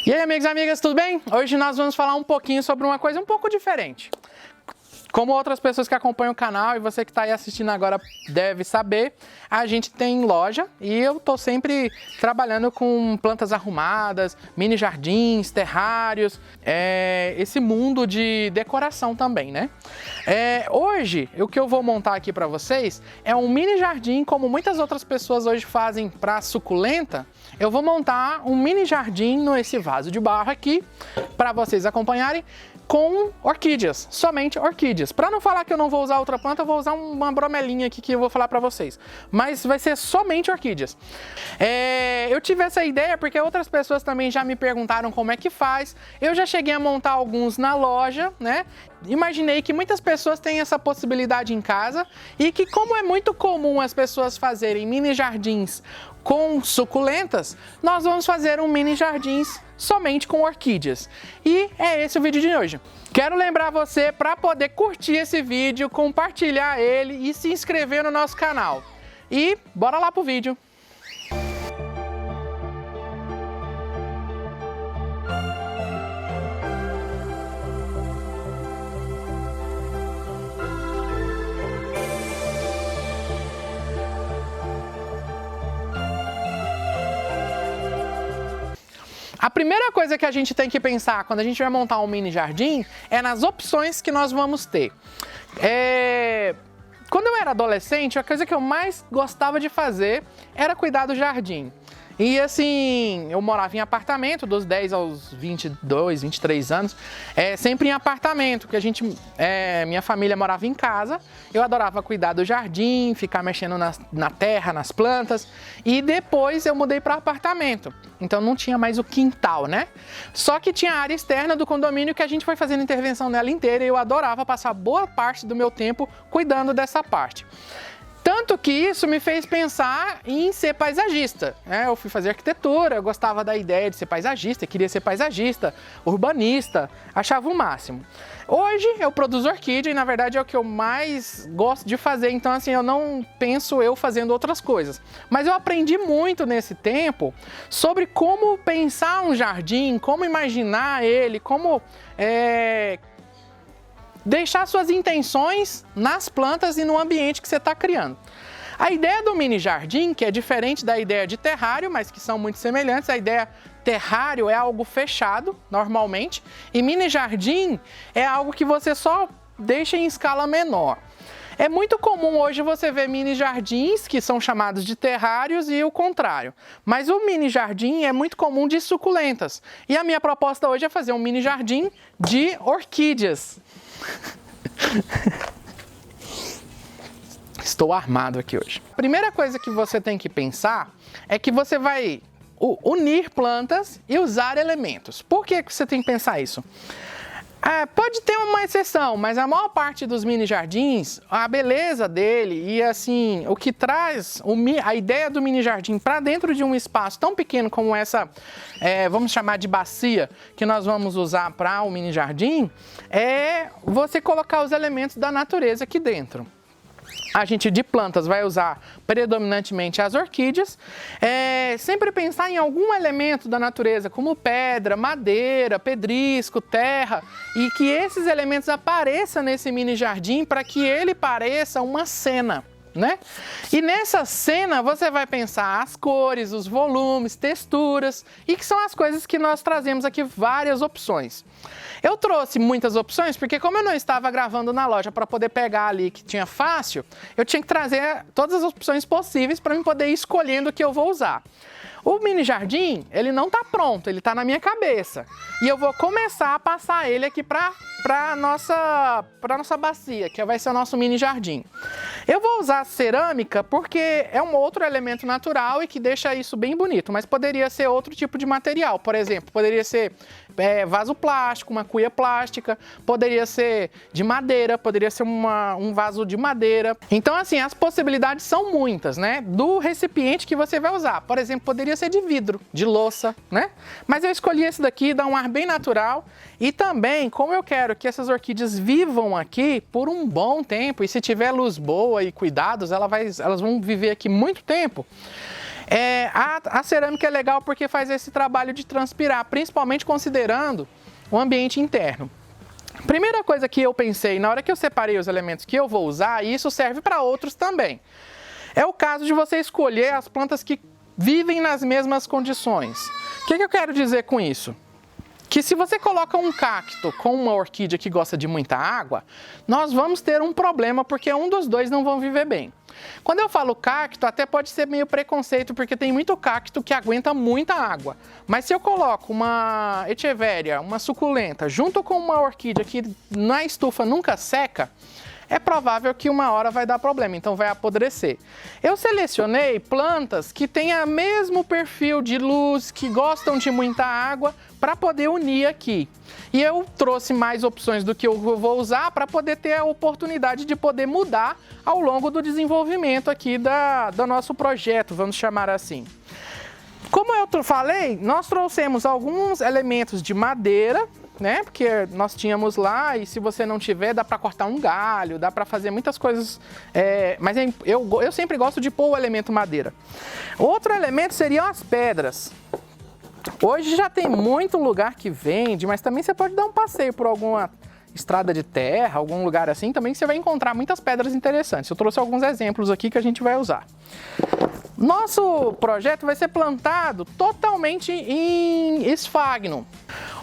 E aí, amigos e amigas, tudo bem? Hoje nós vamos falar um pouquinho sobre uma coisa um pouco diferente. Como outras pessoas que acompanham o canal e você que está aí assistindo agora deve saber, a gente tem loja e eu estou sempre trabalhando com plantas arrumadas, mini jardins, terrários, esse mundo de decoração também, né? Hoje, o que eu vou montar aqui para vocês é um mini jardim, como muitas outras pessoas hoje fazem para suculenta. Eu vou montar um mini jardim nesse vaso de barro aqui, para vocês acompanharem, com orquídeas, somente orquídeas. Para não falar que eu não vou usar outra planta, eu vou usar uma bromelinha aqui que eu vou falar para vocês. Mas vai ser somente orquídeas. Eu tive essa ideia porque outras pessoas também já me perguntaram como é que faz. Eu já cheguei a montar alguns na loja, né? Imaginei que muitas pessoas têm essa possibilidade em casa e que, como é muito comum as pessoas fazerem mini jardins com suculentas, nós vamos fazer um mini jardins somente com orquídeas. E é esse o vídeo de hoje. Quero lembrar você para poder curtir esse vídeo, compartilhar ele e se inscrever no nosso canal. E bora lá pro vídeo. A primeira coisa que a gente tem que pensar quando a gente vai montar um mini jardim é nas opções que nós vamos ter. Quando eu era adolescente, a coisa que eu mais gostava de fazer era cuidar do jardim. E assim, eu morava em apartamento dos 10 aos 22, 23 anos, sempre em apartamento, porque minha família morava em casa, eu adorava cuidar do jardim, ficar mexendo na terra, nas plantas, e depois eu mudei para apartamento, então não tinha mais o quintal, né? Só que tinha a área externa do condomínio que a gente foi fazendo intervenção nela inteira e eu adorava passar boa parte do meu tempo cuidando dessa parte. Tanto que isso me fez pensar em ser paisagista, né? Eu fui fazer arquitetura, eu gostava da ideia de ser paisagista, queria ser paisagista, urbanista, achava o máximo. Hoje eu produzo orquídea e na verdade é o que eu mais gosto de fazer, então assim, eu não penso eu fazendo outras coisas. Mas eu aprendi muito nesse tempo sobre como pensar um jardim, como imaginar ele, como deixar suas intenções nas plantas e no ambiente que você está criando. A ideia do mini jardim, que é diferente da ideia de terrário, mas que são muito semelhantes, a ideia terrário é algo fechado, normalmente, e mini jardim é algo que você só deixa em escala menor. É muito comum hoje você ver mini jardins que são chamados de terrários e o contrário. Mas o mini jardim é muito comum de suculentas. E a minha proposta hoje é fazer um mini jardim de orquídeas. Estou armado aqui hoje. A primeira coisa que você tem que pensar é que você vai unir plantas e usar elementos. Por que você tem que pensar isso? Pode ter uma exceção, mas a maior parte dos mini jardins, a beleza dele e assim, o que traz a ideia do mini jardim para dentro de um espaço tão pequeno como essa, vamos chamar de bacia, que nós vamos usar para o mini jardim, é você colocar os elementos da natureza aqui dentro. A gente de plantas vai usar predominantemente as orquídeas, sempre pensar em algum elemento da natureza, como pedra, madeira, pedrisco, terra, e que esses elementos apareçam nesse mini jardim para que ele pareça uma cena, né? E nessa cena você vai pensar as cores, os volumes, texturas, e que são as coisas que nós trazemos aqui, várias opções. Eu trouxe muitas opções porque como eu não estava gravando na loja para poder pegar ali que tinha fácil, eu tinha que trazer todas as opções possíveis para eu poder ir escolhendo o que eu vou usar. O mini jardim, ele não está pronto, ele está na minha cabeça. E eu vou começar a passar ele aqui para a nossa bacia, que vai ser o nosso mini jardim. Eu vou usar cerâmica porque é um outro elemento natural e que deixa isso bem bonito, mas poderia ser outro tipo de material. Por exemplo, poderia ser vaso plástico, uma cuia plástica, poderia ser de madeira, poderia ser um vaso de madeira. Então, assim, as possibilidades são muitas, né? Do recipiente que você vai usar. Por exemplo, poderia ser de vidro, de louça, né? Mas eu escolhi esse daqui, dá um ar bem natural. E também, como eu quero que essas orquídeas vivam aqui por um bom tempo, e se tiver luz boa e cuidados, elas vão viver aqui muito tempo. A cerâmica é legal porque faz esse trabalho de transpirar, principalmente considerando o ambiente interno. Primeira coisa que eu pensei na hora que eu separei os elementos que eu vou usar, e isso serve para outros também, é o caso de você escolher as plantas que vivem nas mesmas condições. O que eu quero dizer com isso? Que se você coloca um cacto com uma orquídea que gosta de muita água, nós vamos ter um problema porque um dos dois não vão viver bem. Quando eu falo cacto, até pode ser meio preconceito, porque tem muito cacto que aguenta muita água. Mas se eu coloco uma echeveria, uma suculenta, junto com uma orquídea que na estufa nunca seca, é provável que uma hora vai dar problema, então vai apodrecer. Eu selecionei plantas que têm o mesmo perfil de luz, que gostam de muita água, para poder unir aqui. E eu trouxe mais opções do que eu vou usar para poder ter a oportunidade de poder mudar ao longo do desenvolvimento aqui do nosso projeto, vamos chamar assim. Como eu falei, nós trouxemos alguns elementos de madeira, né? Porque nós tínhamos lá, e se você não tiver, dá para cortar um galho, dá para fazer muitas coisas, mas eu sempre gosto de pôr o elemento madeira. Outro elemento seriam as pedras. Hoje já tem muito lugar que vende, mas também você pode dar um passeio por alguma estrada de terra, algum lugar assim, também você vai encontrar muitas pedras interessantes. Eu trouxe alguns exemplos aqui que a gente vai usar. Nosso projeto vai ser plantado totalmente em esfagno.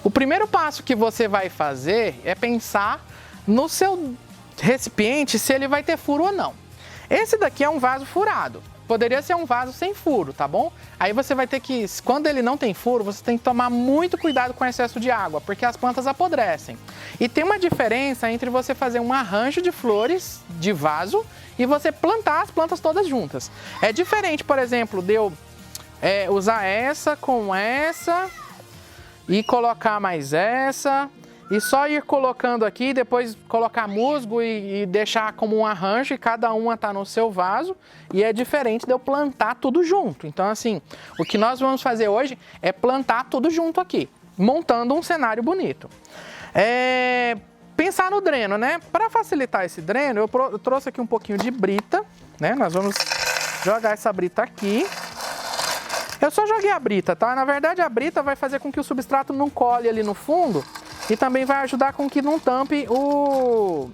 O primeiro passo que você vai fazer é pensar no seu recipiente se ele vai ter furo ou não. Esse daqui é um vaso furado. Poderia ser um vaso sem furo, tá bom? Aí você vai ter que, quando ele não tem furo, você tem que tomar muito cuidado com o excesso de água, porque as plantas apodrecem. E tem uma diferença entre você fazer um arranjo de flores de vaso e você plantar as plantas todas juntas. É diferente, por exemplo, de eu usar essa com essa e colocar mais essa e só ir colocando aqui, depois colocar musgo e deixar como um arranjo e cada uma tá no seu vaso, e é diferente de eu plantar tudo junto. Então assim, o que nós vamos fazer hoje é plantar tudo junto aqui, montando um cenário bonito. Pensar no dreno, né? Para facilitar esse dreno, eu trouxe aqui um pouquinho de brita, né? Nós vamos jogar essa brita aqui. Eu só joguei a brita, tá? Na verdade, a brita vai fazer com que o substrato não colhe ali no fundo e também vai ajudar com que não tampe o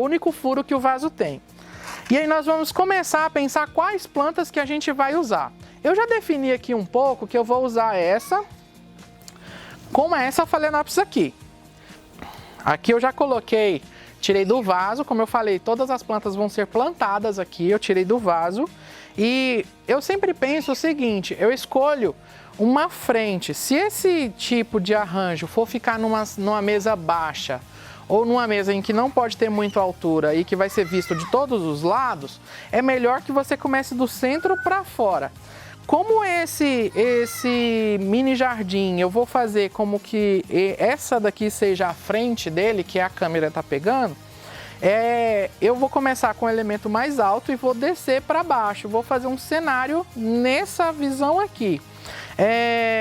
único furo que o vaso tem. E aí nós vamos começar a pensar quais plantas que a gente vai usar. Eu já defini aqui um pouco que eu vou usar essa com essa Phalaenopsis aqui. Aqui eu já coloquei, tirei do vaso, como eu falei, todas as plantas vão ser plantadas aqui, eu tirei do vaso. E eu sempre penso o seguinte, eu escolho uma frente. Se esse tipo de arranjo for ficar numa mesa baixa ou numa mesa em que não pode ter muita altura e que vai ser visto de todos os lados, é melhor que você comece do centro para fora. Como esse mini jardim, eu vou fazer como que essa daqui seja a frente dele, que a câmera está pegando, eu vou começar com o elemento mais alto e vou descer para baixo. Vou fazer um cenário nessa visão aqui.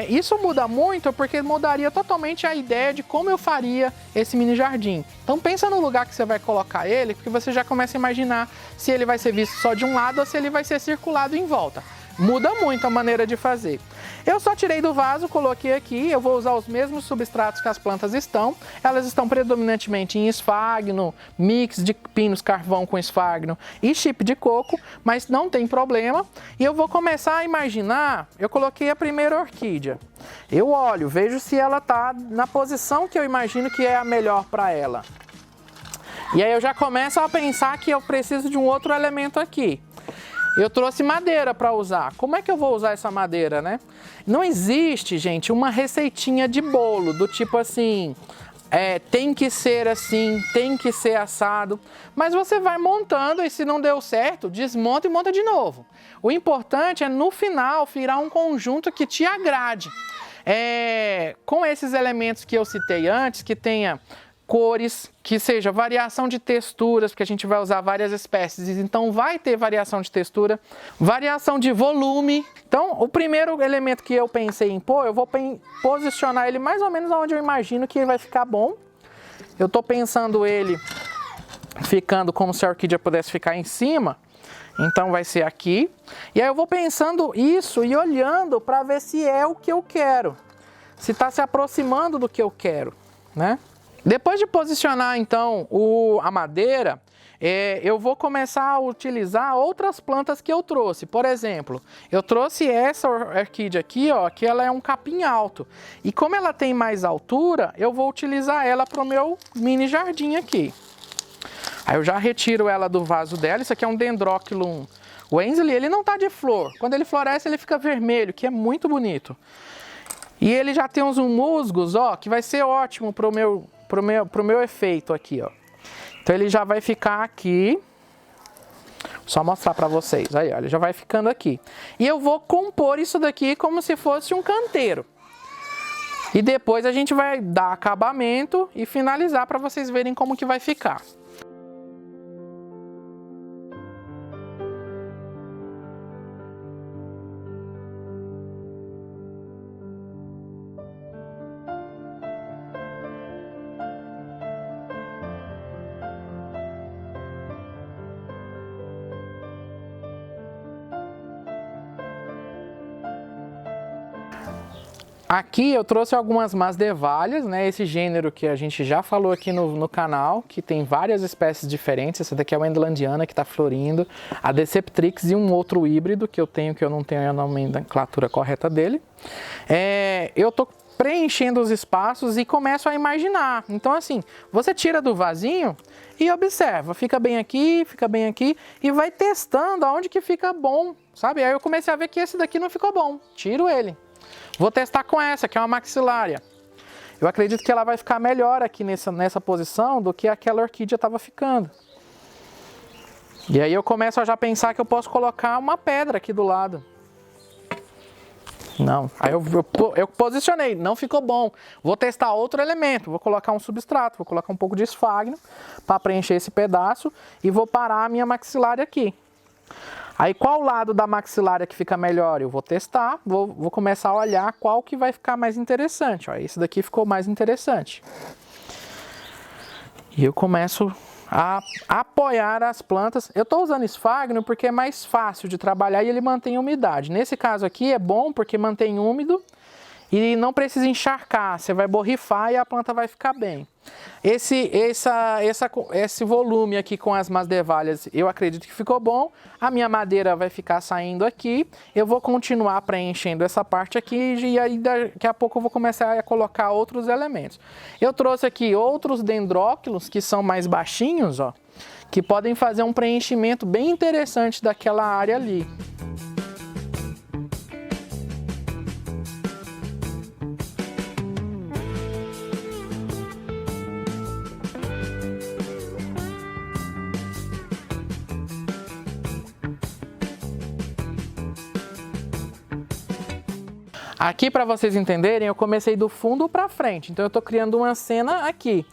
Isso muda muito porque mudaria totalmente a ideia de como eu faria esse mini jardim. Então pensa no lugar que você vai colocar ele, porque você já começa a imaginar se ele vai ser visto só de um lado ou se ele vai ser circulado em volta. Muda muito a maneira de fazer. Eu só tirei do vaso, coloquei aqui, eu vou usar os mesmos substratos que as plantas estão. Elas estão predominantemente em esfagno, mix de pinos carvão com esfagno e chip de coco, mas não tem problema. E eu vou começar a imaginar, eu coloquei a primeira orquídea. Eu olho, vejo se ela está na posição que eu imagino que é a melhor para ela. E aí eu já começo a pensar que eu preciso de um outro elemento aqui. Eu trouxe madeira para usar. Como é que eu vou usar essa madeira, né? Não existe, gente, uma receitinha de bolo do tipo assim, tem que ser assim, tem que ser assado. Mas você vai montando e se não deu certo, desmonta e monta de novo. O importante é no final virar um conjunto que te agrade. Com esses elementos que eu citei antes, que tenha cores, que seja variação de texturas, porque a gente vai usar várias espécies, então vai ter variação de textura, variação de volume. Então, o primeiro elemento que eu pensei em pôr, eu vou posicionar ele mais ou menos onde eu imagino que ele vai ficar bom. Eu estou pensando ele ficando como se a orquídea pudesse ficar em cima. Então vai ser aqui. E aí eu vou pensando isso e olhando para ver se é o que eu quero. Se está se aproximando do que eu quero, né? Depois de posicionar então a madeira, eu vou começar a utilizar outras plantas que eu trouxe. Por exemplo, eu trouxe essa orquídea aqui, ó, que ela é um capim alto. E como ela tem mais altura, eu vou utilizar ela para o meu mini jardim aqui. Aí eu já retiro ela do vaso dela. Isso aqui é um Dendroculum Wensley, ele não tá de flor. Quando ele floresce, ele fica vermelho, que é muito bonito. E ele já tem uns musgos, ó, que vai ser ótimo pro meu efeito aqui, ó. Então ele já vai ficar aqui. Só mostrar para vocês. Aí, ó, ele já vai ficando aqui. E eu vou compor isso daqui como se fosse um canteiro. E depois a gente vai dar acabamento e finalizar para vocês verem como que vai ficar. Aqui eu trouxe algumas masdevalhas, né? Esse gênero que a gente já falou aqui no canal, que tem várias espécies diferentes. Essa daqui é a Wendlandiana, que está florindo. A Deceptrix e um outro híbrido que eu não tenho a nomenclatura correta dele. Eu tô preenchendo os espaços e começo a imaginar. Então assim, você tira do vasinho e observa. Fica bem aqui e vai testando aonde que fica bom, sabe? Aí eu comecei a ver que esse daqui não ficou bom. Tiro ele. Vou testar com essa, que é uma maxilária. Eu acredito que ela vai ficar melhor aqui nessa posição do que aquela orquídea estava ficando. E aí eu começo a já pensar que eu posso colocar uma pedra aqui do lado. Não, aí eu posicionei, não ficou bom. Vou testar outro elemento, vou colocar um substrato, vou colocar um pouco de esfagno para preencher esse pedaço e vou parar a minha maxilária aqui. Aí qual lado da maxilária que fica melhor? Eu vou testar, vou começar a olhar qual que vai ficar mais interessante. Ó, esse daqui ficou mais interessante. E eu começo a apoiar as plantas. Eu estou usando esfagno porque é mais fácil de trabalhar e ele mantém umidade. Nesse caso aqui é bom porque mantém úmido e não precisa encharcar. Você vai borrifar e a planta vai ficar bem. Esse volume aqui com as masdevalhas, eu acredito que ficou bom. A minha madeira vai ficar saindo aqui. Eu vou continuar preenchendo essa parte aqui e aí daqui a pouco eu vou começar a colocar outros elementos. Eu trouxe aqui outros dendróquilos que são mais baixinhos, ó, que podem fazer um preenchimento bem interessante daquela área ali. Aqui, para vocês entenderem, eu comecei do fundo para frente, então eu estou criando uma cena aqui.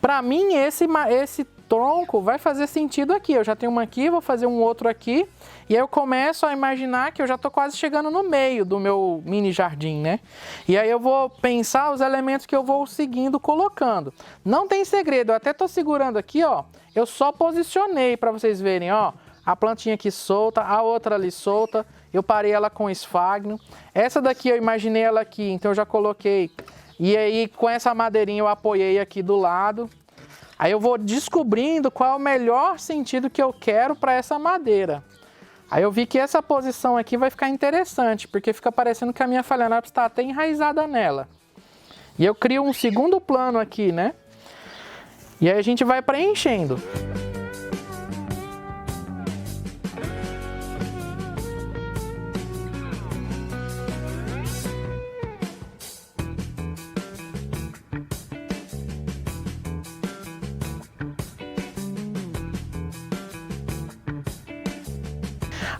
Para mim, esse tronco vai fazer sentido aqui. Eu já tenho uma aqui, vou fazer um outro aqui, e aí eu começo a imaginar que eu já estou quase chegando no meio do meu mini jardim, né? E aí eu vou pensar os elementos que eu vou seguindo, colocando. Não tem segredo, eu até estou segurando aqui, ó, eu só posicionei para vocês verem, ó, a plantinha aqui solta, a outra ali solta. Eu parei ela com esfagno. Essa daqui eu imaginei ela aqui, então eu já coloquei. E aí com essa madeirinha eu apoiei aqui do lado. Aí eu vou descobrindo qual é o melhor sentido que eu quero para essa madeira. Aí eu vi que essa posição aqui vai ficar interessante, porque fica parecendo que a minha Phalaenopsis está até enraizada nela. E eu crio um segundo plano aqui, né? E aí a gente vai preenchendo.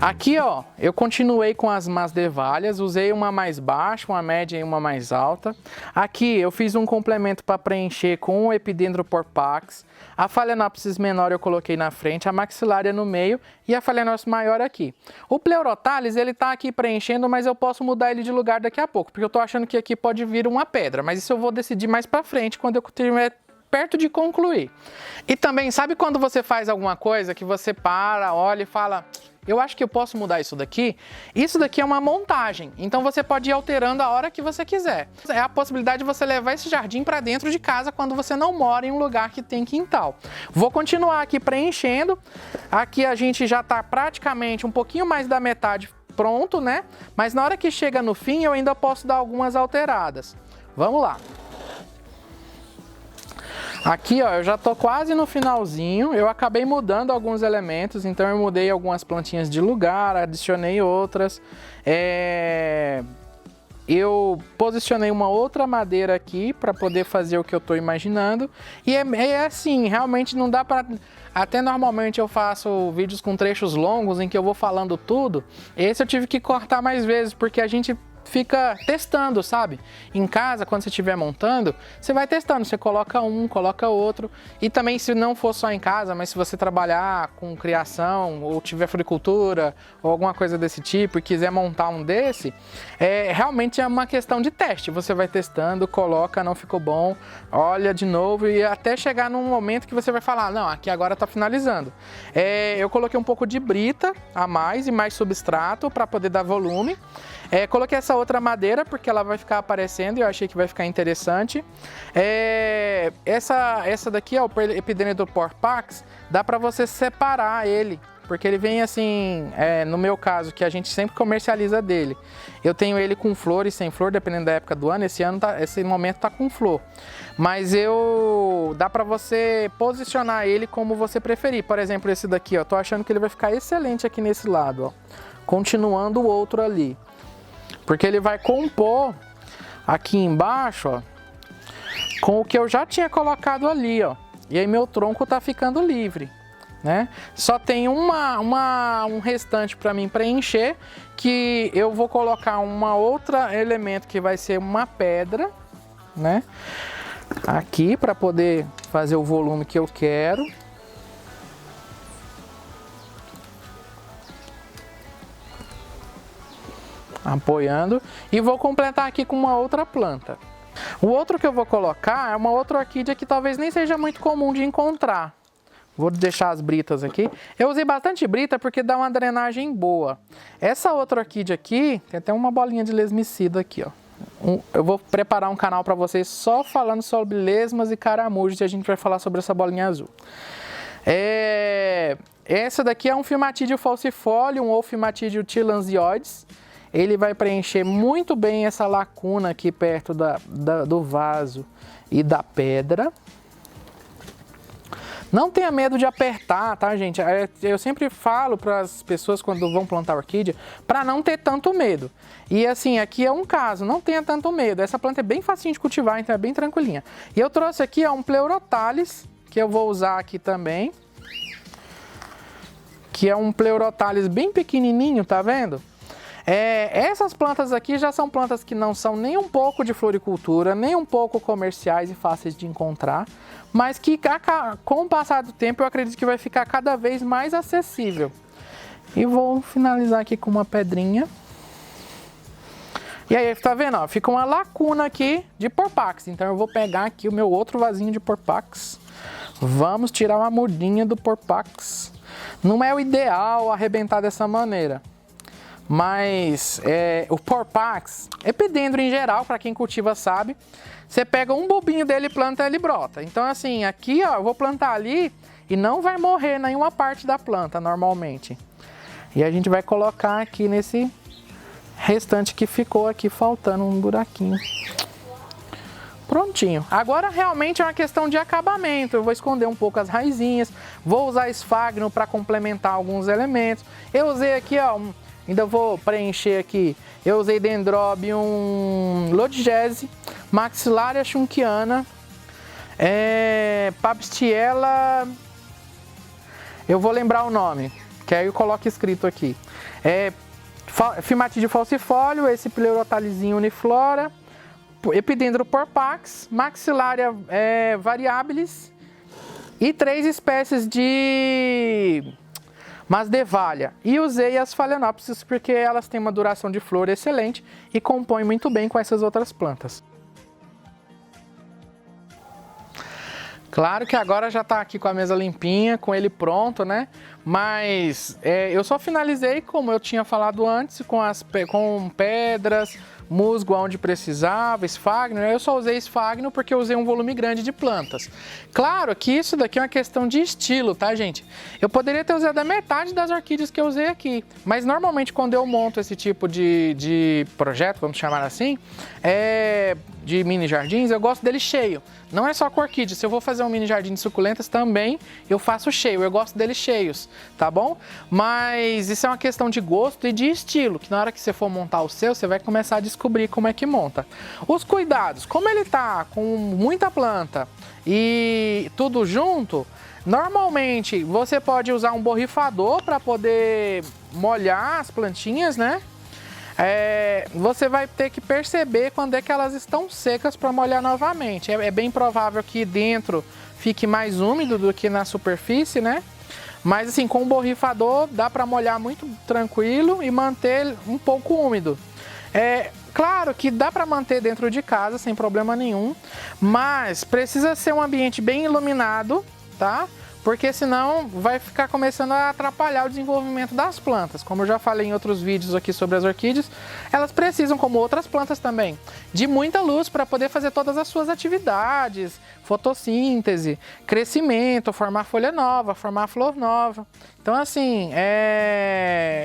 Aqui, ó, eu continuei com as masdevalhas, usei uma mais baixa, uma média e uma mais alta. Aqui eu fiz um complemento para preencher com o Epidendro porpax. A Phalaenopsis menor eu coloquei na frente, a maxilária no meio e a Phalaenopsis maior aqui. O Pleurothales, ele tá aqui preenchendo, mas eu posso mudar ele de lugar daqui a pouco, porque eu tô achando que aqui pode vir uma pedra, mas isso eu vou decidir mais para frente, quando eu estiver perto de concluir. E também, sabe quando você faz alguma coisa que você para, olha e fala... Eu acho que eu posso mudar isso daqui. Isso daqui é uma montagem, então você pode ir alterando a hora que você quiser. É a possibilidade de você levar esse jardim para dentro de casa quando você não mora em um lugar que tem quintal. Vou continuar aqui preenchendo. Aqui a gente já está praticamente um pouquinho mais da metade pronto, né? Mas na hora que chega no fim eu ainda posso dar algumas alteradas. Vamos lá. Aqui, ó, eu já tô quase no finalzinho, eu acabei mudando alguns elementos, então eu mudei algumas plantinhas de lugar, adicionei outras. Eu posicionei uma outra madeira aqui para poder fazer o que eu tô imaginando. E é assim, realmente não dá para... Até normalmente eu faço vídeos com trechos longos em que eu vou falando tudo. Esse eu tive que cortar mais vezes, porque a gente... fica testando, sabe? Em casa, quando você estiver montando, você vai testando, você coloca um, coloca outro. E também, se não for só em casa, mas se você trabalhar com criação, ou tiver floricultura, ou alguma coisa desse tipo, e quiser montar um desse, realmente é uma questão de teste. Você vai testando, coloca, não ficou bom, olha de novo, e até chegar num momento que você vai falar, não, aqui agora tá finalizando. Eu coloquei um pouco de brita a mais, e mais substrato, para poder dar volume. Coloquei essa outra madeira porque ela vai ficar aparecendo e eu achei que vai ficar interessante. Essa daqui, ó, o Epidendrum porpax, dá para você separar ele, porque ele vem assim, no meu caso, que a gente sempre comercializa dele. Eu tenho ele com flor e sem flor, dependendo da época do ano. Esse momento tá com flor. Mas dá para você posicionar ele como você preferir. Por exemplo, esse daqui, ó, tô achando que ele vai ficar excelente aqui nesse lado, ó. Continuando o outro ali. Porque ele vai compor aqui embaixo, ó, com o que eu já tinha colocado ali, ó. E aí meu tronco tá ficando livre, né? Só tem um restante para mim preencher, que eu vou colocar uma outra elemento que vai ser uma pedra, né? Aqui para poder fazer o volume que eu quero. Apoiando, e vou completar aqui com uma outra planta. O outro que eu vou colocar é uma outra orquídea que talvez nem seja muito comum de encontrar. Vou deixar as britas aqui. Eu usei bastante brita porque dá uma drenagem boa. Essa outra orquídea aqui, tem até uma bolinha de lesmicida aqui, ó. Eu vou preparar um canal para vocês só falando sobre lesmas e caramujos, e a gente vai falar sobre essa bolinha azul. Essa daqui é um Filmathidium falciforme, ou Filmathidium tillandsioides. Ele vai preencher muito bem essa lacuna aqui perto do vaso e da pedra. Não tenha medo de apertar, tá, gente? Eu sempre falo para as pessoas quando vão plantar orquídea para não ter tanto medo. E assim, aqui é um caso, não tenha tanto medo. Essa planta é bem facinho de cultivar, então é bem tranquilinha. E eu trouxe aqui, ó, um Pleurothales, que eu vou usar aqui também. Que é um Pleurothales bem pequenininho, tá vendo? Essas plantas aqui já são plantas que não são nem um pouco de floricultura, nem um pouco comerciais e fáceis de encontrar, mas que com o passar do tempo eu acredito que vai ficar cada vez mais acessível. E vou finalizar aqui com uma pedrinha. E aí, tá vendo? Ó, fica uma lacuna aqui de porpax. Então eu vou pegar aqui o meu outro vasinho de porpax. Vamos tirar uma mudinha do porpax. Não é o ideal arrebentar dessa maneira. Mas o porpax, Epidendrum em geral, para quem cultiva sabe, você pega um bulbinho dele e planta, ele brota. Então assim, aqui ó, eu vou plantar ali e não vai morrer nenhuma parte da planta normalmente. E a gente vai colocar aqui nesse restante que ficou aqui faltando um buraquinho. Prontinho. Agora realmente é uma questão de acabamento. Eu vou esconder um pouco as raizinhas, vou usar esfagno para complementar alguns elementos. Eu usei aqui, ó, ainda vou preencher aqui. Eu usei Dendrobium lodgesi, Maxillaria schunkiana, Papstiella, eu vou lembrar o nome, que aí eu coloco escrito aqui. Filmathidium falciforme, esse Pleurothalesinho uniflora, Epidendrum porpax, Maxillaria variabilis e 3 espécies de Masdevallia. E usei as Phalaenopsis porque elas têm uma duração de flor excelente e compõem muito bem com essas outras plantas. Claro que agora já tá aqui com a mesa limpinha, com ele pronto, né? Mas eu só finalizei, como eu tinha falado antes, com pedras, musgo onde precisava, esfagno. Eu só usei esfagno porque eu usei um volume grande de plantas. Claro que isso daqui é uma questão de estilo, tá, gente? Eu poderia ter usado a metade das orquídeas que eu usei aqui, mas normalmente quando eu monto esse tipo de projeto, vamos chamar assim, de mini jardins, eu gosto dele cheio. Não é só com orquídea. Se eu vou fazer um mini jardim de suculentas também, eu faço cheio. Eu gosto deles cheios, tá bom? Mas isso é uma questão de gosto e de estilo, que na hora que você for montar o seu, você vai começar a descobrir como é que monta. Os cuidados, como ele tá com muita planta e tudo junto, normalmente você pode usar um borrifador para poder molhar as plantinhas, né? Você vai ter que perceber quando é que elas estão secas para molhar novamente. É bem provável que dentro fique mais úmido do que na superfície, né? Mas assim, com o borrifador dá para molhar muito tranquilo e manter um pouco úmido. Claro que dá para manter dentro de casa sem problema nenhum, mas precisa ser um ambiente bem iluminado, tá? Porque senão vai ficar começando a atrapalhar o desenvolvimento das plantas. Como eu já falei em outros vídeos aqui sobre as orquídeas, elas precisam, como outras plantas também, de muita luz para poder fazer todas as suas atividades, fotossíntese, crescimento, formar folha nova, formar flor nova. Então assim,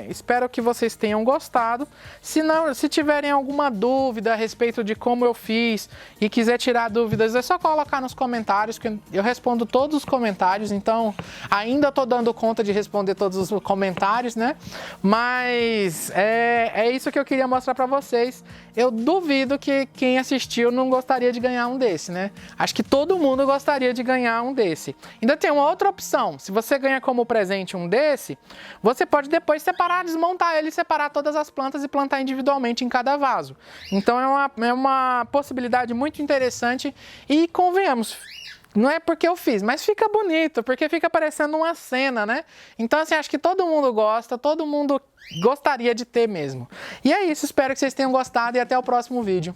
espero que vocês tenham gostado. Se tiverem alguma dúvida a respeito de como eu fiz e quiser tirar dúvidas, é só colocar nos comentários, que eu respondo todos os comentários. Então, ainda estou dando conta de responder todos os comentários, né? Mas é isso que eu queria mostrar para vocês. Eu duvido que quem assistiu não gostaria de ganhar um desse, né? Acho que todo mundo gostaria de ganhar um desse. Ainda tem uma outra opção. Se você ganha como presente um desse, você pode depois separar, desmontar ele, separar todas as plantas e plantar individualmente em cada vaso. Então é uma possibilidade muito interessante e convenhamos, não é porque eu fiz, mas fica bonito, porque fica parecendo uma cena, né? Então assim, acho que todo mundo gosta, todo mundo gostaria de ter mesmo. E é isso, espero que vocês tenham gostado e até o próximo vídeo.